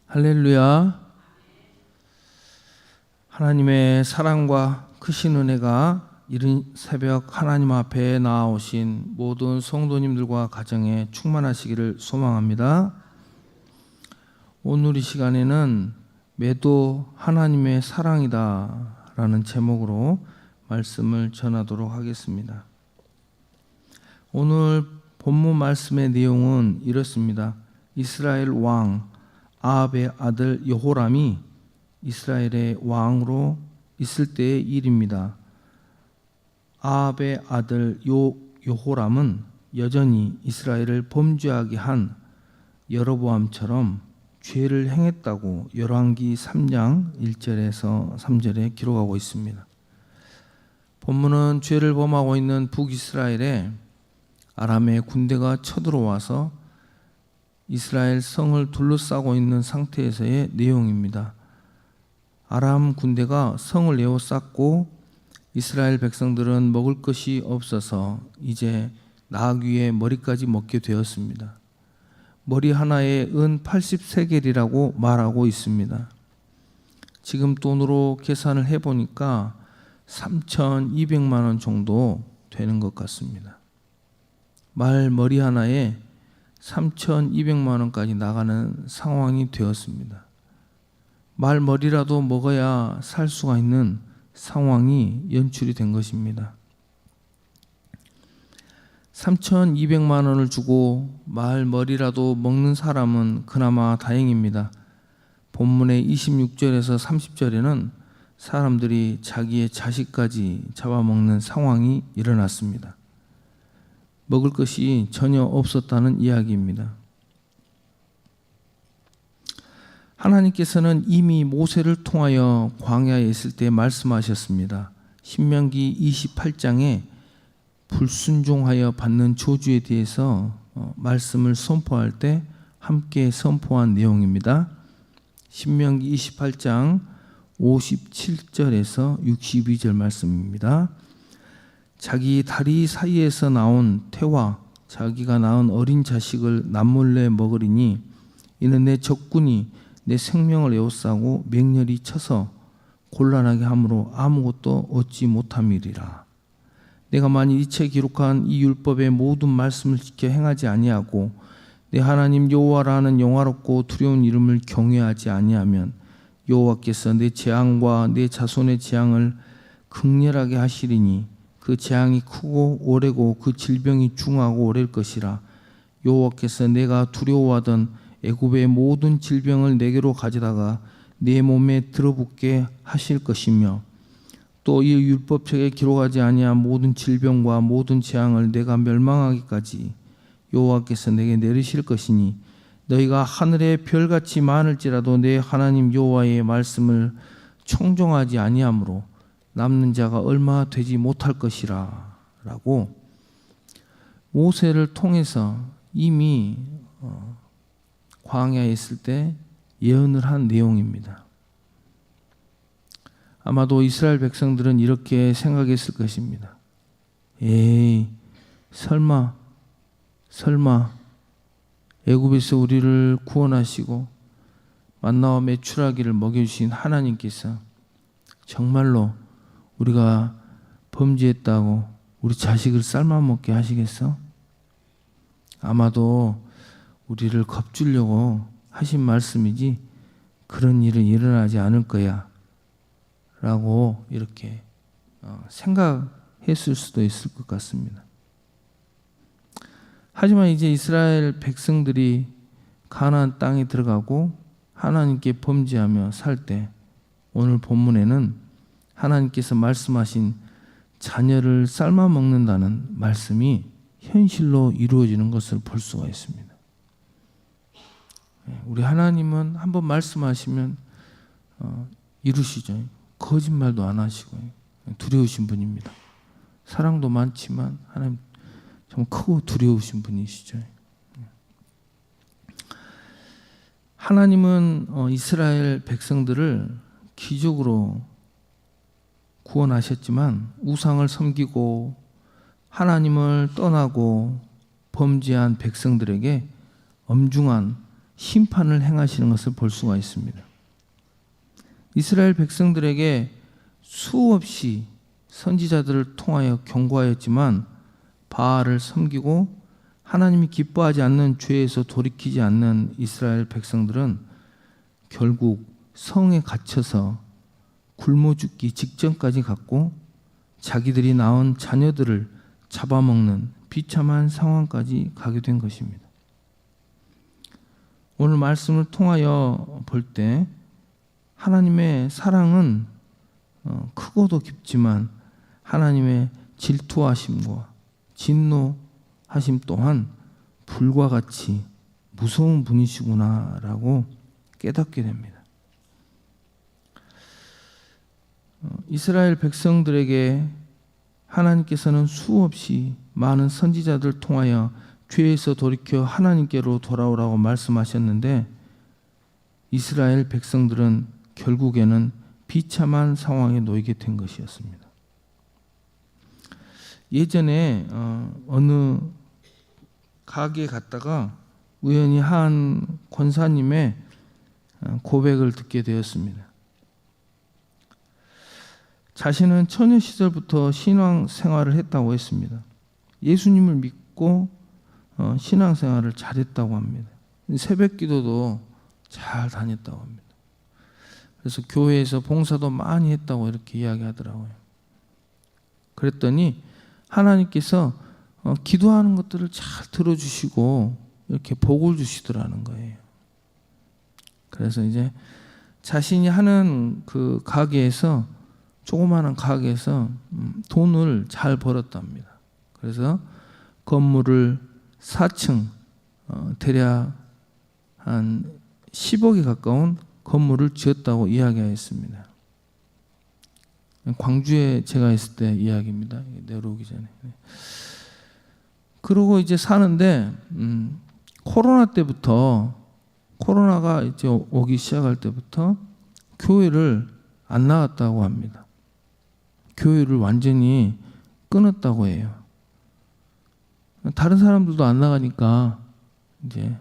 할렐루야. 하나님의 사랑과 크신 은혜가 이른 새벽 하나님 앞에 나아오신 모든 성도님들과 가정에 충만하시기를 소망합니다. 오늘 이 시간에는 매도 하나님의 사랑이다 라는 제목으로 말씀을 전하도록 하겠습니다. 오늘 본문 말씀의 내용은 이렇습니다. 이스라엘 왕 아합의 아들 여호람이 이스라엘의 왕으로 있을 때의 일입니다. 아합의 아들 여호람은 여전히 이스라엘을 범죄하게 한 여로보암처럼 죄를 행했다고 열왕기 3장 1절에서 3절에 기록하고 있습니다. 본문은 죄를 범하고 있는 북이스라엘에 아람의 군대가 쳐들어와서 이스라엘 성을 둘러싸고 있는 상태에서의 내용입니다. 아람 군대가 성을 에워쌌고 이스라엘 백성들은 먹을 것이 없어서 이제 나귀의 머리까지 먹게 되었습니다. 머리 하나에 은 80세겔이라고 말하고 있습니다. 지금 돈으로 계산을 해보니까 3,200만 원 정도 되는 것 같습니다. 말 머리 하나에 3,200만 원까지 나가는 상황이 되었습니다. 말머리라도 먹어야 살 수가 있는 상황이 연출이 된 것입니다. 3,200만 원을 주고 말머리라도 먹는 사람은 그나마 다행입니다. 본문의 26절에서 30절에는 사람들이 자기의 자식까지 잡아먹는 상황이 일어났습니다. 먹을 것이 전혀 없었다는 이야기입니다. 하나님께서는 이미 모세를 통하여 광야에 있을 때 말씀하셨습니다. 신명기 28장에 불순종하여 받는 저주에 대해서 말씀을 선포할 때 함께 선포한 내용입니다. 신명기 28장 57절에서 62절 말씀입니다. 자기 다리 사이에서 나온 태와 자기가 낳은 어린 자식을 남몰래 먹으리니 이는 내 적군이 내 생명을 에워싸고 맹렬히 쳐서 곤란하게 함으로 아무것도 얻지 못함이리라. 내가 만일 이체 기록한 이 율법의 모든 말씀을 지켜 행하지 아니하고 내 하나님 여호와라 하는 영화롭고 두려운 이름을 경외하지 아니하면 여호와께서 내 재앙과 내 자손의 재앙을 극렬하게 하시리니 그 재앙이 크고 오래고 그 질병이 중하고 오래일 것이라. 여호와께서 내가 두려워하던 애굽의 모든 질병을 내게로 가져다가 내 몸에 들어붙게 하실 것이며 또 이 율법책에 기록하지 아니한 모든 질병과 모든 재앙을 내가 멸망하기까지 여호와께서 내게 내리실 것이니 너희가 하늘의 별같이 많을지라도 내 하나님 여호와의 말씀을 청종하지 아니하므로 남는 자가 얼마 되지 못할 것이라 라고 모세를 통해서 이미 광야에 있을 때 예언을 한 내용입니다. 아마도 이스라엘 백성들은 이렇게 생각했을 것입니다. 에이, 설마 애굽에서 우리를 구원하시고 만나와 메추라기를 먹여주신 하나님께서 정말로 우리가 범죄했다고 우리 자식을 삶아먹게 하시겠어? 아마도 우리를 겁주려고 하신 말씀이지 그런 일은 일어나지 않을 거야 라고 이렇게 생각했을 수도 있을 것 같습니다. 하지만 이제 이스라엘 백성들이 가나안 땅에 들어가고 하나님께 범죄하며 살 때 오늘 본문에는 하나님께서 말씀하신 자녀를 삶아 먹는다는 말씀이 현실로 이루어지는 것을 볼 수가 있습니다. 우리 하나님은 한번 말씀하시면 이루시죠. 거짓말도 안 하시고 두려우신 분입니다. 사랑도 많지만 하나님 정말 크고 두려우신 분이시죠. 하나님은 이스라엘 백성들을 기적으로 구원하셨지만 우상을 섬기고 하나님을 떠나고 범죄한 백성들에게 엄중한 심판을 행하시는 것을 볼 수가 있습니다. 이스라엘 백성들에게 수없이 선지자들을 통하여 경고하였지만 바알을 섬기고 하나님이 기뻐하지 않는 죄에서 돌이키지 않는 이스라엘 백성들은 결국 성에 갇혀서 굶어 죽기 직전까지 갔고 자기들이 낳은 자녀들을 잡아먹는 비참한 상황까지 가게 된 것입니다. 오늘 말씀을 통하여 볼 때 하나님의 사랑은 크고도 깊지만 하나님의 질투하심과 진노하심 또한 불과 같이 무서운 분이시구나라고 깨닫게 됩니다. 이스라엘 백성들에게 하나님께서는 수없이 많은 선지자들 통하여 죄에서 돌이켜 하나님께로 돌아오라고 말씀하셨는데 이스라엘 백성들은 결국에는 비참한 상황에 놓이게 된 것이었습니다. 예전에 어느 가게에 갔다가 우연히 한 권사님의 고백을 듣게 되었습니다. 자신은 처녀 시절부터 신앙 생활을 했다고 했습니다. 예수님을 믿고 신앙 생활을 잘했다고 합니다. 새벽 기도도 잘 다녔다고 합니다. 그래서 교회에서 봉사도 많이 했다고 이렇게 이야기하더라고요. 그랬더니 하나님께서 기도하는 것들을 잘 들어주시고 이렇게 복을 주시더라는 거예요. 그래서 이제 자신이 하는 그 가게에서 조그마한 가게에서 돈을 잘 벌었답니다. 그래서 건물을 4층 대략 한 10억에 가까운 건물을 지었다고 이야기하였습니다. 광주에 제가 있을 때 이야기입니다. 내려오기 전에. 그러고 이제 사는데 코로나 때부터 코로나가 이제 오기 시작할 때부터 교회를 안 나갔다고 합니다. 교회를 완전히 끊었다고 해요. 다른 사람들도 안 나가니까 이제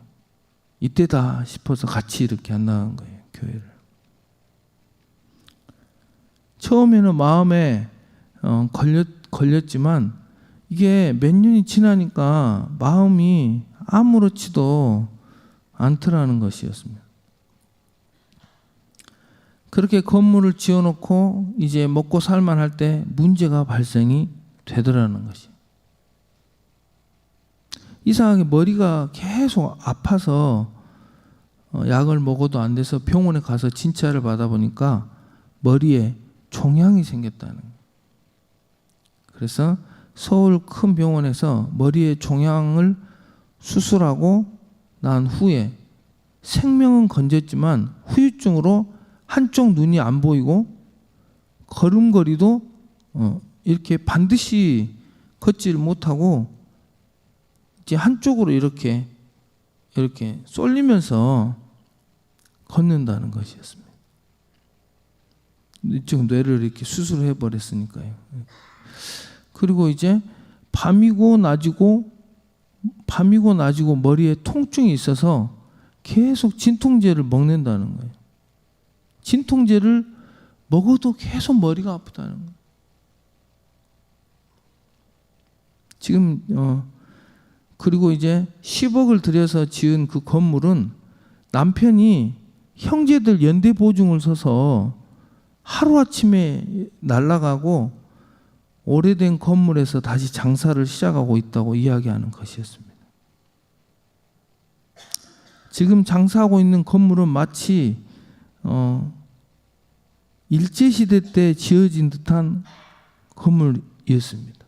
이때다 싶어서 같이 이렇게 안 나간 거예요, 교회를. 처음에는 마음에 걸렸지만 이게 몇 년이 지나니까 마음이 아무렇지도 않더라는 것이었습니다. 그렇게 건물을 지어놓고 이제 먹고 살만할 때 문제가 발생이 되더라는 것이. 이상하게 머리가 계속 아파서 약을 먹어도 안 돼서 병원에 가서 진찰을 받아보니까 머리에 종양이 생겼다는 거예요. 그래서 서울 큰 병원에서 머리에 종양을 수술하고 난 후에 생명은 건졌지만 후유증으로 한쪽 눈이 안 보이고 걸음걸이도 이렇게 반드시 걷지를 못하고 이제 한쪽으로 이렇게 쏠리면서 걷는다는 것이었습니다. 이쪽 뇌를 이렇게 수술해 버렸으니까요. 그리고 이제 밤이고 낮이고 머리에 통증이 있어서 계속 진통제를 먹는다는 거예요. 진통제를 먹어도 계속 머리가 아프다는 거예요. 지금 그리고 이제 10억을 들여서 지은 그 건물은 남편이 형제들 연대 보증을 서서 하루아침에 날아가고 오래된 건물에서 다시 장사를 시작하고 있다고 이야기하는 것이었습니다. 지금 장사하고 있는 건물은 마치 일제시대 때 지어진 듯한 건물이었습니다.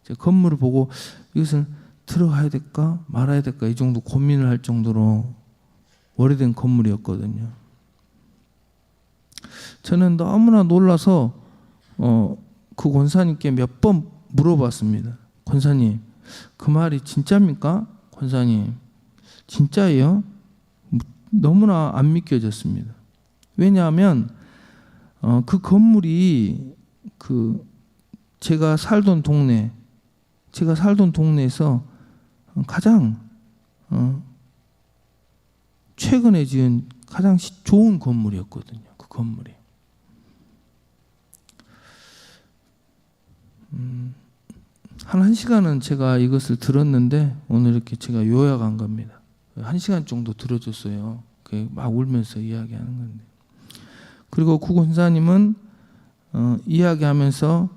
제가 건물을 보고 이것을 들어가야 될까 말아야 될까 이 정도 고민을 할 정도로 오래된 건물이었거든요. 저는 너무나 놀라서 그 권사님께 몇 번 물어봤습니다. 권사님, 그 말이 진짜입니까? 권사님, 진짜예요? 너무나 안 믿겨졌습니다. 왜냐하면 그 건물이 제가 살던 동네에서 가장 최근에 지은 가장 좋은 건물이었거든요. 그 건물이. 한 시간은 제가 이것을 들었는데 오늘 이렇게 제가 요약한 겁니다. 1시간 정도 들어줬어요. 막 울면서 이야기하는 건데. 그리고 구 권사님은 이야기하면서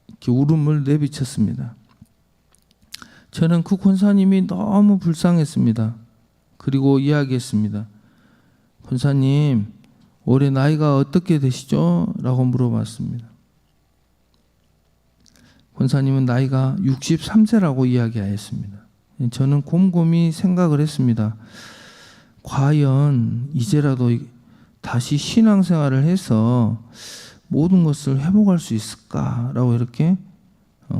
이렇게 울음을 내비쳤습니다. 저는 그 권사님이 너무 불쌍했습니다. 그리고 이야기했습니다. 권사님, 올해 나이가 어떻게 되시죠? 라고 물어봤습니다. 권사님은 나이가 63세라고 이야기하였습니다. 저는 곰곰이 생각을 했습니다. 과연 이제라도 다시 신앙생활을 해서 모든 것을 회복할 수 있을까라고 이렇게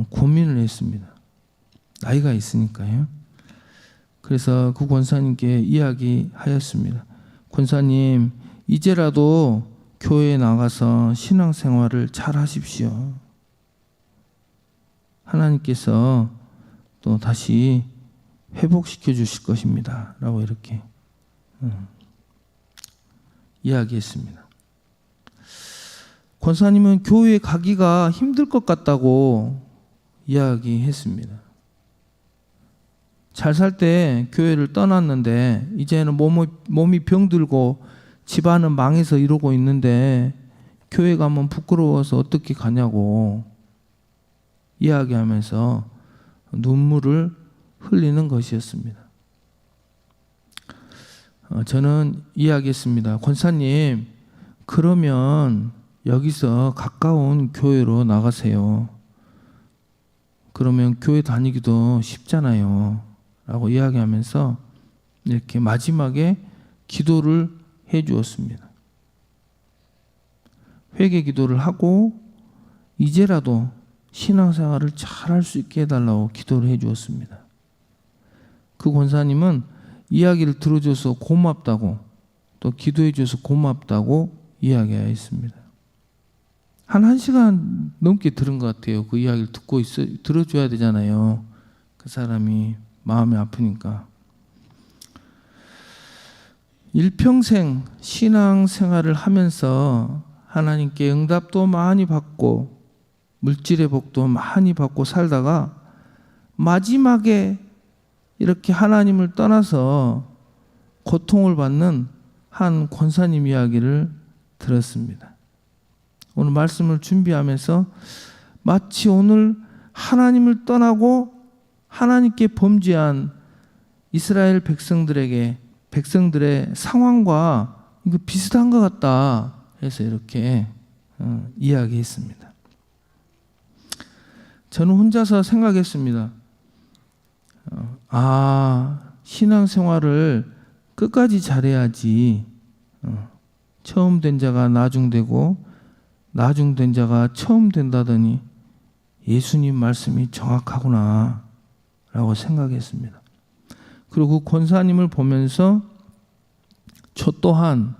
고민을 했습니다. 나이가 있으니까요. 그래서 그 권사님께 이야기하였습니다. 권사님, 이제라도 교회에 나가서 신앙생활을 잘 하십시오. 하나님께서 또 다시 회복시켜 주실 것입니다. 라고 이렇게 이야기했습니다. 권사님은 교회에 가기가 힘들 것 같다고 이야기했습니다. 잘 살 때 교회를 떠났는데 이제는 몸이 병들고 집안은 망해서 이러고 있는데 교회 가면 부끄러워서 어떻게 가냐고 이야기하면서 눈물을 흘리는 것이었습니다. 저는 이야기했습니다. 권사님, 그러면 여기서 가까운 교회로 나가세요. 그러면 교회 다니기도 쉽잖아요. 라고 이야기하면서 이렇게 마지막에 기도를 해 주었습니다. 회개 기도를 하고 이제라도 신앙생활을 잘 할 수 있게 해달라고 기도를 해 주었습니다. 그 권사님은 이야기를 들어줘서 고맙다고 또 기도해 줘서 고맙다고 이야기하였습니다. 한 1시간 넘게 들은 것 같아요. 그 이야기를 들어줘야 되잖아요. 그 사람이 마음이 아프니까. 일평생 신앙생활을 하면서 하나님께 응답도 많이 받고 물질의 복도 많이 받고 살다가 마지막에 이렇게 하나님을 떠나서 고통을 받는 한 권사님 이야기를 들었습니다. 오늘 말씀을 준비하면서 마치 오늘 하나님을 떠나고 하나님께 범죄한 이스라엘 백성들의 상황과 이거 비슷한 것 같다 해서 이렇게 이야기했습니다. 저는 혼자서 생각했습니다. 신앙생활을 끝까지 잘해야지 처음 된 자가 나중되고 나중된 자가 처음 된다더니 예수님 말씀이 정확하구나 라고 생각했습니다. 그리고 그 권사님을 보면서 저 또한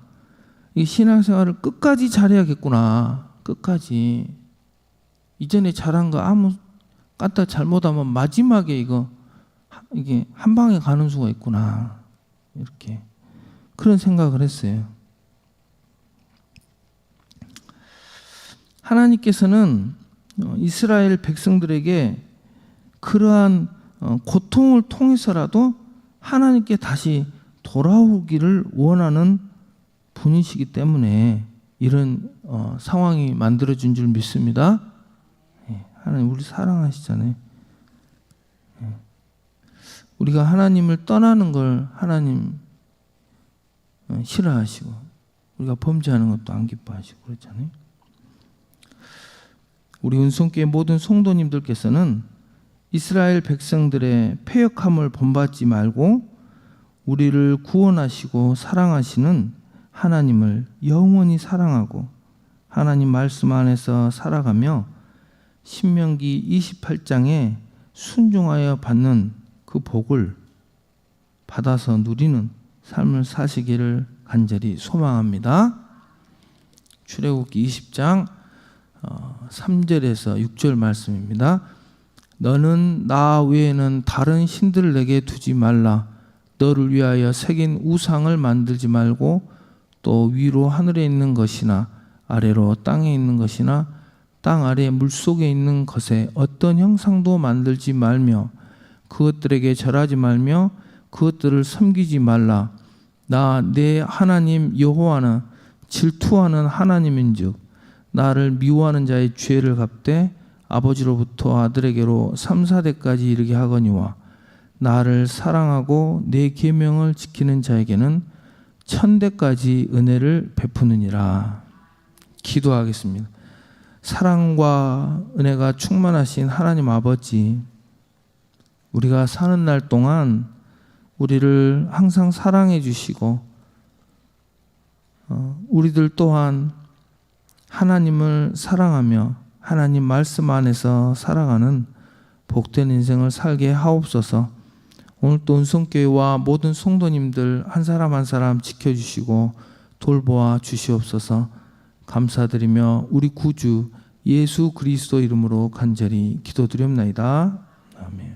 이 신앙생활을 끝까지 잘해야겠구나. 끝까지. 이전에 잘한 거 아무 까딱 잘못하면 마지막에 이게 한 방에 가는 수가 있구나. 이렇게 그런 생각을 했어요. 하나님께서는 이스라엘 백성들에게 그러한 고통을 통해서라도 하나님께 다시 돌아오기를 원하는 분이시기 때문에 이런 상황이 만들어진 줄 믿습니다. 하나님 우리 사랑하시잖아요. 우리가 하나님을 떠나는 걸 하나님 싫어하시고 우리가 범죄하는 것도 안 기뻐하시고 그렇잖아요. 우리 은총교회 모든 성도님들께서는 이스라엘 백성들의 패역함을 본받지 말고 우리를 구원하시고 사랑하시는 하나님을 영원히 사랑하고 하나님 말씀 안에서 살아가며 신명기 28장에 순종하여 받는 그 복을 받아서 누리는 삶을 사시기를 간절히 소망합니다. 출애굽기 20장 3절에서 6절 말씀입니다. 너는 나 외에는 다른 신들을 내게 두지 말라. 너를 위하여 새긴 우상을 만들지 말고 또 위로 하늘에 있는 것이나 아래로 땅에 있는 것이나 땅 아래 물속에 있는 것에 어떤 형상도 만들지 말며 그것들에게 절하지 말며 그것들을 섬기지 말라. 나 내 하나님 여호와는 질투하는 하나님인즉 나를 미워하는 자의 죄를 갚되 아버지로부터 아들에게로 3, 4대까지 이르게 하거니와 나를 사랑하고 내 계명을 지키는 자에게는 1000대까지 은혜를 베푸느니라. 기도하겠습니다. 사랑과 은혜가 충만하신 하나님 아버지, 우리가 사는 날 동안 우리를 항상 사랑해 주시고 우리들 또한 하나님을 사랑하며 하나님 말씀 안에서 살아가는 복된 인생을 살게 하옵소서. 오늘 또 은성교회와 모든 성도님들 한 사람 한 사람 지켜주시고 돌보아 주시옵소서. 감사드리며 우리 구주 예수 그리스도 이름으로 간절히 기도드렸나이다. 아멘.